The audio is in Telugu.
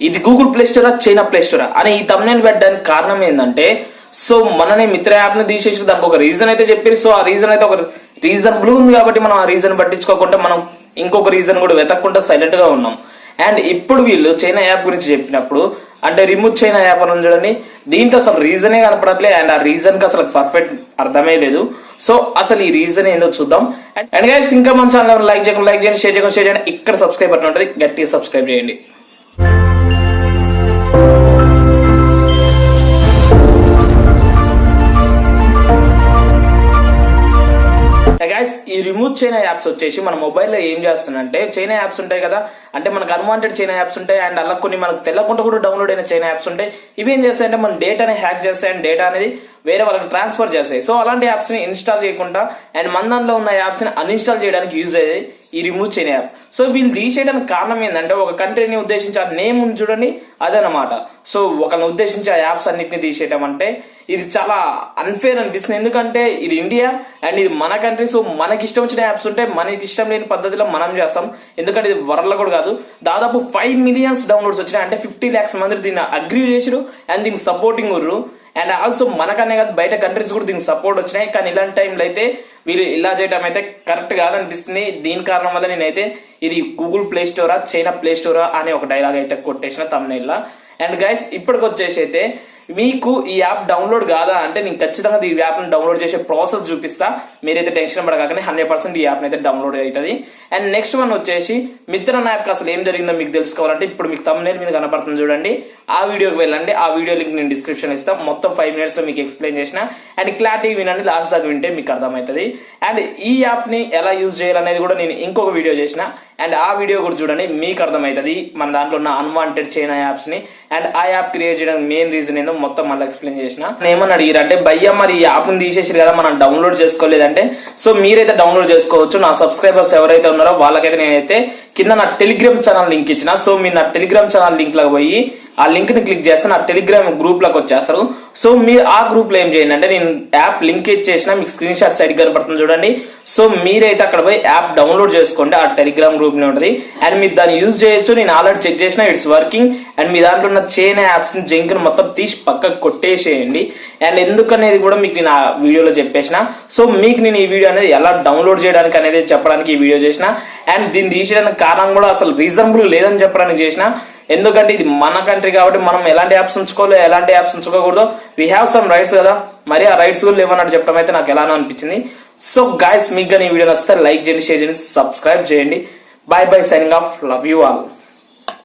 ఇది గూగుల్ ప్లే స్టోరా చైనా ప్లే స్టోరా అని ఈ తమ్నైల్ పెట్టడానికి కారణం ఏంటంటే సో మననే మిత్ర యాప్ ని తీసేసి దానికి ఒక రీజన్ అయితే చెప్పారు. సో ఆ రీజన్ అయితే ఒక రీజనబుల్ ఉంది కాబట్టి మనం ఆ రీజన్ పట్టించుకోకుండా మనం ఇంకొక రీజన్ కూడా వెతక్కుంటా సైలెంట్ గా ఉన్నాం. అండ్ ఇప్పుడు వీళ్ళు చైనా యాప్ గురించి చెప్పినప్పుడు అంటే రిమూవ్ చైనా యాప్ అని చూడండి, దీంట్లో అసలు రీజనే కనపడట్లేదు అండ్ ఆ రీజన్ కి అసలు పర్ఫెక్ట్ అర్థమే లేదు. సో అసలు ఈ రీజన్ ఏందో చూద్దాం. అండ్ గైస్ ఇంకా మన ఛానల్ లైక్ చేయండి, షేర్ చేయండి. ఇక్కడ సబ్స్క్రైబ్ బటన్ ఉంటుంది, గట్టిగా సబ్స్క్రైబ్ చేయండి. గైస్ ఈ రిమూవ్ చైనా యాప్స్ వచ్చేసి మన మొబైల్లో ఏం చేస్తుందంటే చైనా యాప్స్ ఉంటాయి కదా, అంటే మనకు అన్వాంటెడ్ చైనా యాప్స్ ఉంటాయి అండ్ అలా కొన్ని మనకు తెలియకుండా కూడా డౌన్లోడ్ అయిన చైనా యాప్స్ ఉంటాయి. ఇవి ఏం చేస్తాయంటే మన డేటాని హ్యాక్ చేస్తాయి అండ్ డేటా అనేది వేరే వాళ్ళకి ట్రాన్స్ఫర్ చేస్తాయి. సో అలాంటి యాప్స్ ని ఇన్స్టాల్ చేయకుండా అండ్ మన దాంట్లో ఉన్న యాప్స్ ని అన్ఇన్స్టాల్ చేయడానికి యూజ్ అయ్యేది ఈ రిమూవ్ చైనా యాప్. సో వీళ్ళు తీసేయడానికి కారణం ఏంటంటే ఒక కంట్రీని ఉద్దేశించి ఆ నేమ్ చూడండి అదనమాట. సో ఒకరిని ఉద్దేశించి ఆ యాప్స్ అన్నిటిని తీసేయడం అంటే ఇది చాలా అన్ఫేర్ అనిపిస్తుంది. ఎందుకంటే ఇది ఇండియా అండ్ ఇది మన కంట్రీ. సో మనకి ఇష్టం వచ్చిన యాప్స్ ఉంటే మనకి ఇష్టం లేని పద్ధతిలో మనం చేస్తాం. ఎందుకంటే ఇది వరల్డ్ కూడా కాదు, దాదాపు 5 మిలియన్స్ డౌన్లోడ్స్ వచ్చినాయి. అంటే 50 lakhs మంది దీన్ని అగ్రీ చేసారు అండ్ దీనికి సపోర్టింగ్ ఉర్రు. అండ్ ఆల్సో మనకనే కాదు బయట కంట్రీస్ కూడా దీనికి సపోర్ట్ వచ్చినాయి. కానీ ఇలాంటి టైంలో అయితే వీళ్ళు ఇలా చేయడం అయితే కరెక్ట్ కాదనిపిస్తుంది. దీని కారణం వల్ల నేనైతే ఇది గూగుల్ ప్లే స్టోరా చైనా ప్లే స్టోరా అనే ఒక డైలాగ్ అయితే కొట్టేసిన తమ్నైల్. అండ్ గైస్ ఇప్పటికి వచ్చేసి అయితే మీకు ఈ యాప్ డౌన్లోడ్ కాదా అంటే నేను ఖచ్చితంగా ఈ యాప్ ని డౌన్లోడ్ చేసే ప్రాసెస్ చూపిస్తా. మీరైతే టెన్షన్ పడగానే 100% ఈ యాప్ అయితే డౌన్లోడ్ అవుతుంది. అండ్ నెక్స్ట్ వన్ వచ్చేసి మిత్రన్ యాప్ అసలు ఏం జరిగిందో మీకు తెలుసుకోవాలంటే ఇప్పుడు మీకు తమ్నైల్ మీద కనపడుతుంది చూడండి, ఆ వీడియోకి వెళ్ళండి. ఆ వీడియో లింక్ నేను డిస్క్రిప్షన్ ఇస్తాను. మొత్తం 5 minutes లో మీకు ఎక్స్ప్లెయిన్ చేసిన అండ్ క్లారిటీ వినండి, లాస్ట్ దాకా వింటే మీకు అర్థమవుతుంది. అండ్ ఈ యాప్ ని ఎలా యూజ్ చేయాలనేది కూడా నేను ఇంకొక వీడియో చేసిన అండ్ ఆ వీడియో కూడా చూడండి, మీకు అర్థమవుతుంది మన దాంట్లో ఉన్న అన్వాంటెడ్ చైనా యాప్స్ ని అండ్ ఆ యాప్ క్రియేట్ చేయడానికి మెయిన్ రీజన్ ఏందో మొత్తం మళ్ళీ ఎక్స్ప్లెయిన్ చేసిన. ఏమని అడిగారంటే భయ్య మరి ఈ యాప్ ని తీసేసారు కదా మనం డౌన్లోడ్ చేసుకోలేదంటే, సో మీరైతే డౌన్లోడ్ చేసుకోవచ్చు. నా సబ్స్క్రైబర్స్ ఎవరైతే ఉన్నారో వాళ్ళకైతే నేనైతే కింద నా టెలిగ్రామ్ ఛానల్ లింక్ ఇచ్చిన. సో మీరు నా టెలిగ్రామ్ ఛానల్ లింక్ లోకి పోయి ఆ లింక్ ని క్లిక్ చేస్తే నా టెలిగ్రామ్ గ్రూప్ లోకి వచ్చేస్తారు. సో మీరు ఆ గ్రూప్ లో ఏం చేయండి అంటే నేను యాప్ లింక్ ఇచ్చేసిన, మీకు స్క్రీన్ షాట్ సైడ్ కనపడుతుంది చూడండి. సో మీరైతే అక్కడ పోయి యాప్ డౌన్లోడ్ చేసుకోండి, ఆ టెలిగ్రామ్ గ్రూప్ లో ఉంటుంది అండ్ మీరు దాన్ని యూజ్ చేయొచ్చు. నేను ఆల్రెడీ చెక్ చేసిన, ఇట్స్ వర్కింగ్. అండ్ మీ దాంట్లో ఉన్న చైనా యాప్స్ ని జంక్ ని మొత్తం తీసి పక్కకు కొట్టేసేయండి. అండ్ ఎందుకనేది కూడా మీకు నేను ఆ వీడియోలో చెప్పేసిన. సో మీకు నేను ఈ వీడియో అనేది ఎలా డౌన్లోడ్ చేయడానికి అనేది చెప్పడానికి ఈ వీడియో చేసిన. అండ్ దీన్ని తీసేయడానికి కారణం కూడా అసలు రీజనబుల్ లేదని చెప్పడానికి చేసిన. ఎందుకంటే ఇది మన కంట్రీ కాబట్టి మనం ఎలాంటి యాప్స్ ఉంచుకోవాలో ఎలాంటి యాప్స్ ఉంచుకోకూడదు, వీ హ్యావ్ సమ్ రైట్స్ కదా, మరి ఆ రైట్స్ కూడా లేవన్నట్టు చెప్పడం అయితే నాకు ఎలానో అనిపించింది. సో గైస్ మీకు కానీ ఈ వీడియో నచ్చితే లైక్ చేయండి, షేర్ చేయండి, సబ్స్క్రైబ్ చేయండి. By by, signing off, love you all.